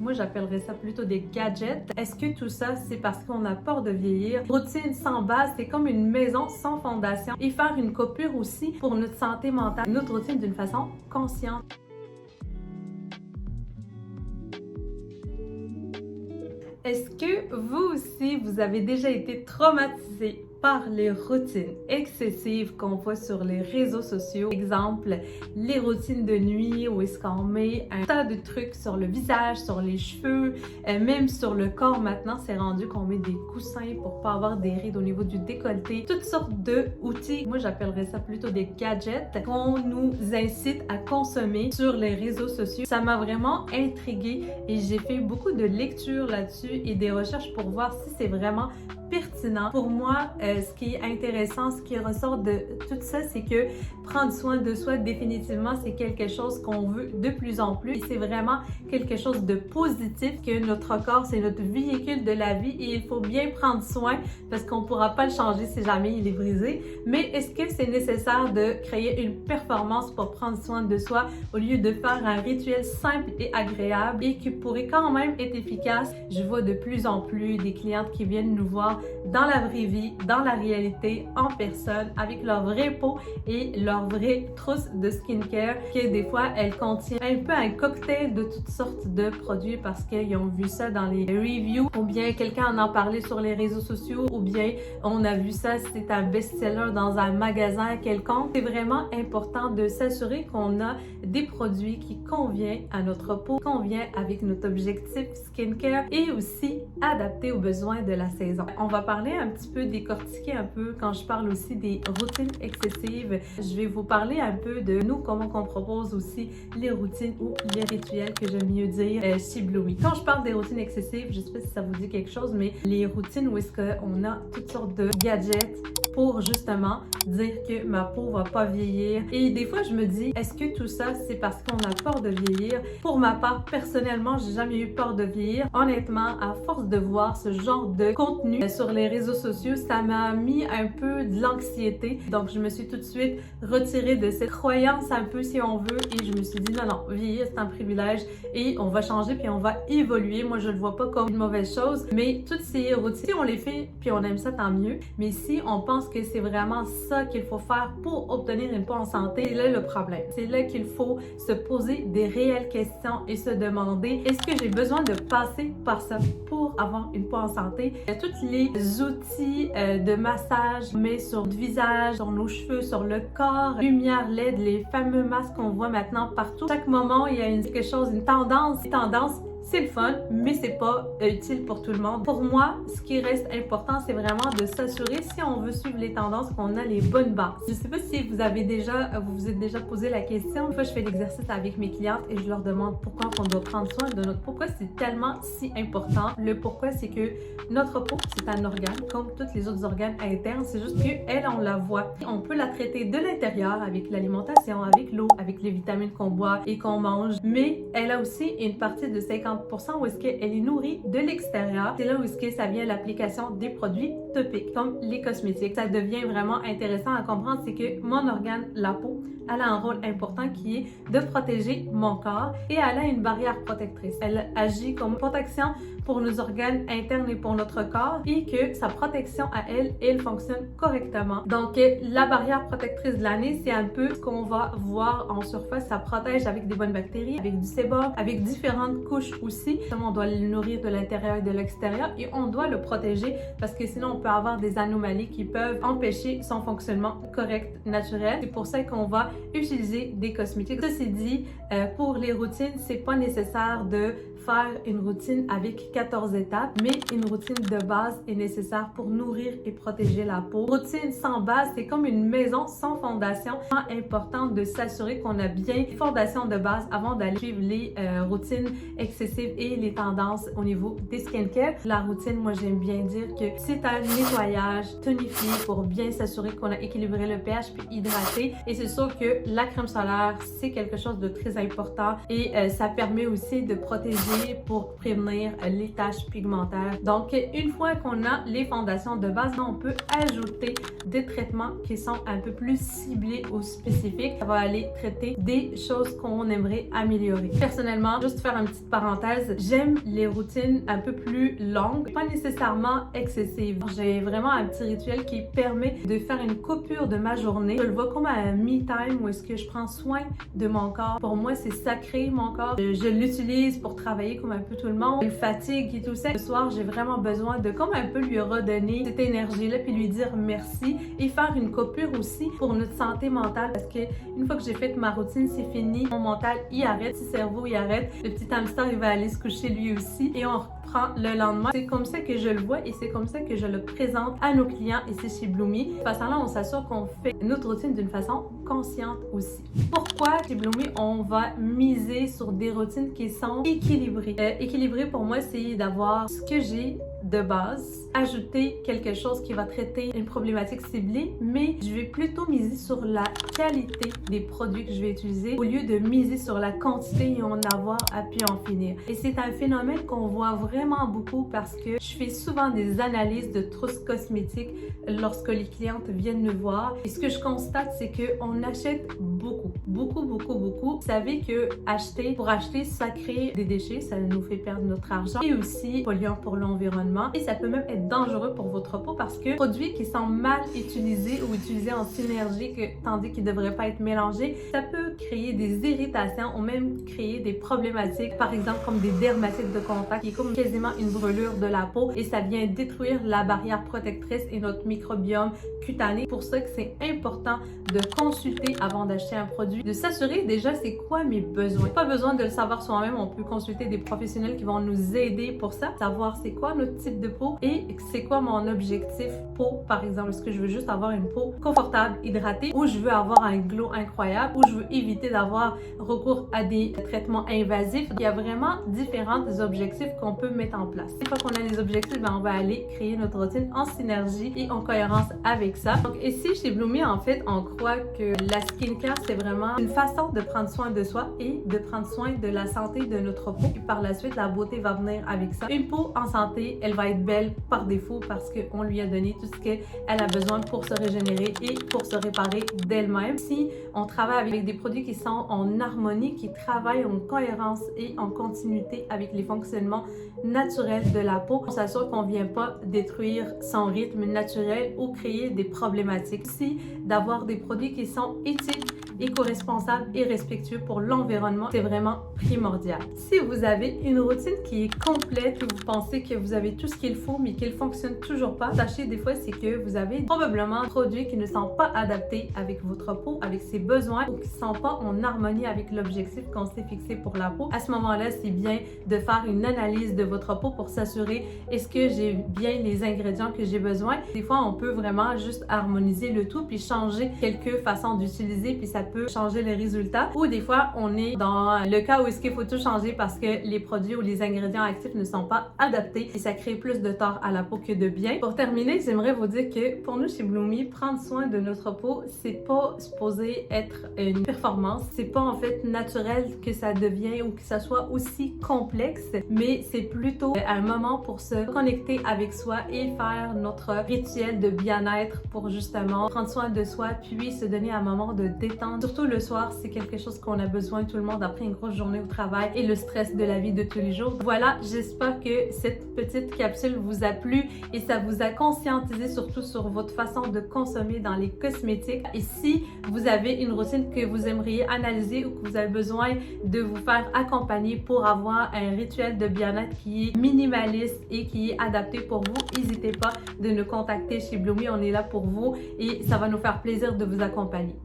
Moi, j'appellerais ça plutôt des gadgets. Est-ce que tout ça, c'est parce qu'on a peur de vieillir? Routine sans base, c'est comme une maison sans fondation. Et faire une coupure aussi pour notre santé mentale, notre routine d'une façon consciente. Est-ce que vous aussi, vous avez déjà été traumatisé par les routines excessives qu'on voit sur les réseaux sociaux? Exemple, les routines de nuit où est-ce qu'on met un tas de trucs sur le visage, sur les cheveux, même sur le corps maintenant, c'est rendu qu'on met des coussins pour pas avoir des rides au niveau du décolleté. Toutes sortes d'outils, moi j'appellerais ça plutôt des gadgets qu'on nous incite à consommer sur les réseaux sociaux. Ça m'a vraiment intriguée et j'ai fait beaucoup de lectures là-dessus et des recherches pour voir si c'est vraiment pertinent. Pour moi, ce qui est intéressant, ce qui ressort de tout ça, c'est que prendre soin de soi, définitivement, c'est quelque chose qu'on veut de plus en plus. Et c'est vraiment quelque chose de positif, que notre corps, c'est notre véhicule de la vie et il faut bien prendre soin parce qu'on ne pourra pas le changer si jamais il est brisé. Mais est-ce que c'est nécessaire de créer une performance pour prendre soin de soi au lieu de faire un rituel simple et agréable et qui pourrait quand même être efficace? Je vois de plus en plus des clientes qui viennent nous voir dans la vraie vie, dans la réalité, en personne, avec leur vraie peau et leur vraie trousse de skincare, que des fois, elle contient un peu un cocktail de toutes sortes de produits parce qu'ils ont vu ça dans les reviews, ou bien quelqu'un en a parlé sur les réseaux sociaux, ou bien on a vu ça, c'est un best-seller dans un magasin quelconque. C'est vraiment important de s'assurer qu'on a des produits qui conviennent à notre peau, conviennent avec notre objectif skincare et aussi adaptés aux besoins de la saison. On va parler un petit peu, décortiquer un peu quand je parle aussi des routines excessives. Je vais vous parler un peu de nous, comment qu'on propose aussi les routines ou les rituels, que j'aime mieux dire, chez Bloomie. Quand je parle des routines excessives, je sais pas si ça vous dit quelque chose, mais les routines où est-ce qu'on a toutes sortes de gadgets pour justement dire que ma peau va pas vieillir. Et des fois, je me dis, est-ce que tout ça, c'est parce qu'on a peur de vieillir? Pour ma part, personnellement, j'ai jamais eu peur de vieillir. Honnêtement, à force de voir ce genre de contenu sur les réseaux sociaux, ça m'a mis un peu de l'anxiété. Donc, je me suis tout de suite retirée de cette croyance un peu, si on veut, et je me suis dit, non, non, vieillir, c'est un privilège et on va changer puis on va évoluer. Moi, je le vois pas comme une mauvaise chose, mais toutes ces routines, si on les fait puis on aime ça, tant mieux. Mais si on pense que c'est vraiment ça qu'il faut faire pour obtenir une peau en santé, c'est là le problème. C'est là qu'il faut se poser des réelles questions et se demander, est-ce que j'ai besoin de passer par ça pour avoir une peau en santé? Il y a tous les outils de massage, mais sur le visage, sur nos cheveux, sur le corps, lumière LED, les fameux masques qu'on voit maintenant partout. Chaque moment, il y a quelque chose, une tendance. C'est le fun, mais c'est pas utile pour tout le monde. Pour moi, ce qui reste important, c'est vraiment de s'assurer, si on veut suivre les tendances, qu'on a les bonnes bases. Je sais pas si vous êtes déjà posé la question. Une fois, je fais l'exercice avec mes clientes et je leur demande pourquoi on doit prendre soin de notre peau. Pourquoi c'est tellement si important? Le pourquoi, c'est que notre peau, c'est un organe, comme tous les autres organes internes. C'est juste qu'elle, on la voit. On peut la traiter de l'intérieur avec l'alimentation, avec l'eau, avec les vitamines qu'on boit et qu'on mange. Mais elle a aussi une partie de 50% où est-ce qu'elle est nourrie de l'extérieur. C'est là où est-ce que ça vient l'application des produits topiques, comme les cosmétiques. Ça devient vraiment intéressant à comprendre, c'est que mon organe, la peau, elle a un rôle important qui est de protéger mon corps et elle a une barrière protectrice. Elle agit comme protection pour nos organes internes et pour notre corps et que sa protection à elle fonctionne correctement. Donc, la barrière protectrice de l'année, c'est un peu ce qu'on va voir en surface. Ça protège avec des bonnes bactéries, avec du sébum, avec différentes couches aussi. On doit le nourrir de l'intérieur et de l'extérieur et on doit le protéger parce que sinon, on peut avoir des anomalies qui peuvent empêcher son fonctionnement correct, naturel. C'est pour ça qu'on va utiliser des cosmétiques. Ceci dit, pour les routines, c'est pas nécessaire de faire une routine avec 14 étapes, mais une routine de base est nécessaire pour nourrir et protéger la peau. Routine sans base, c'est comme une maison sans fondation. C'est important de s'assurer qu'on a bien une fondation de base avant d'aller suivre les routines excessives et les tendances au niveau des skincare. La routine, moi j'aime bien dire que c'est un nettoyage tonifié pour bien s'assurer qu'on a équilibré le pH puis hydraté. Et c'est sûr que la crème solaire, c'est quelque chose de très important et ça permet aussi de protéger pour prévenir les taches pigmentaires. Donc, une fois qu'on a les fondations de base, on peut ajouter des traitements qui sont un peu plus ciblés ou spécifiques. Ça va aller traiter des choses qu'on aimerait améliorer. Personnellement, juste faire une petite parenthèse, j'aime les routines un peu plus longues, pas nécessairement excessives. J'ai vraiment un petit rituel qui permet de faire une coupure de ma journée. Je le vois comme un me-time où est-ce que je prends soin de mon corps. Pour moi, c'est sacré, mon corps. Je l'utilise pour travailler comme un peu tout le monde. Il fatigue et tout ça. Le soir, j'ai vraiment besoin de comme un peu lui redonner cette énergie-là puis lui dire merci et faire une coupure aussi pour notre santé mentale parce que une fois que j'ai fait ma routine, c'est fini. Mon mental y arrête, le cerveau y arrête. Le petit hamster, il va aller se coucher lui aussi et on reprend le lendemain. C'est comme ça que je le vois et c'est comme ça que je le présente à nos clients ici chez Bloomy. De toute façon-là, on s'assure qu'on fait notre routine d'une façon consciente aussi. Pourquoi chez Bloomy, on va miser sur des routines qui sont équilibrées? Équilibré pour moi, c'est d'avoir ce que j'ai de base, ajouter quelque chose qui va traiter une problématique ciblée, mais je vais plutôt miser sur la qualité des produits que je vais utiliser au lieu de miser sur la quantité et en avoir à pu en finir. Et c'est un phénomène qu'on voit vraiment beaucoup parce que je fais souvent des analyses de trousses cosmétiques lorsque les clientes viennent me voir. Et ce que je constate, c'est qu'on achète beaucoup. Vous savez que pour acheter, ça crée des déchets, ça nous fait perdre notre argent et aussi polluant pour l'environnement. Et ça peut même être dangereux pour votre peau parce que produits qui sont mal utilisés ou utilisés en synergie, tandis qu'ils ne devraient pas être mélangés, ça peut créer des irritations ou même créer des problématiques, par exemple comme des dermatites de contact, qui est comme quasiment une brûlure de la peau et ça vient détruire la barrière protectrice et notre microbiome cutané. Pour ça que c'est important de consulter avant d'acheter un produit, de s'assurer déjà c'est quoi mes besoins. Pas besoin de le savoir soi-même, on peut consulter des professionnels qui vont nous aider pour ça, savoir c'est quoi notre type de peau et c'est quoi mon objectif peau. Par exemple, est-ce que je veux juste avoir une peau confortable, hydratée, ou je veux avoir un glow incroyable, ou je veux éviter d'avoir recours à des traitements invasifs. Il y a vraiment différents objectifs qu'on peut mettre en place. Une fois qu'on a les objectifs, on va aller créer notre routine en synergie et en cohérence avec ça. Donc ici, chez Bloomy, en fait, on croit que la skincare, c'est vraiment une façon de prendre soin de soi et de prendre soin de la santé de notre peau. Et par la suite, la beauté va venir avec ça. Une peau en santé, elle va être belle par défaut parce qu'on lui a donné tout ce qu'elle a besoin pour se régénérer et pour se réparer d'elle-même. Si on travaille avec des produits qui sont en harmonie, qui travaillent en cohérence et en continuité avec les fonctionnements naturels de la peau, on s'assure qu'on ne vient pas détruire son rythme naturel ou créer des problématiques. Si d'avoir des produits qui sont éthiques, éco-responsables et respectueux pour l'environnement, c'est vraiment primordial. Si vous avez une routine qui est complète, que vous pensez que vous avez tout ce qu'il faut mais qu'il ne fonctionne toujours pas, sachez des fois c'est que vous avez probablement des produits qui ne sont pas adaptés avec votre peau, avec ses besoins ou qui ne sont pas en harmonie avec l'objectif qu'on s'est fixé pour la peau. À ce moment-là, c'est bien de faire une analyse de votre peau pour s'assurer est-ce que j'ai bien les ingrédients que j'ai besoin. Des fois, on peut vraiment juste harmoniser le tout puis changer quelques façons d'utiliser puis ça peut changer les résultats. Ou des fois, on est dans le cas où est-ce qu'il faut tout changer parce que les produits ou les ingrédients actifs ne sont pas adaptés et ça crée plus de tort à la peau que de bien. Pour terminer, j'aimerais vous dire que pour nous chez Bloomy, prendre soin de notre peau, c'est pas supposé être une performance. C'est pas en fait naturel que ça devient ou que ça soit aussi complexe, mais c'est plutôt un moment pour se connecter avec soi et faire notre rituel de bien-être pour justement prendre soin de soi puis se donner un moment de détente. Surtout le soir, c'est quelque chose qu'on a besoin tout le monde après une grosse journée au travail et le stress de la vie de tous les jours. Voilà, j'espère que cette petite capsule vous a plu et ça vous a conscientisé surtout sur votre façon de consommer dans les cosmétiques. Et si vous avez une routine que vous aimeriez analyser ou que vous avez besoin de vous faire accompagner pour avoir un rituel de bien-être qui est minimaliste et qui est adapté pour vous, n'hésitez pas de nous contacter chez Bloomy. On est là pour vous et ça va nous faire plaisir de vous accompagner.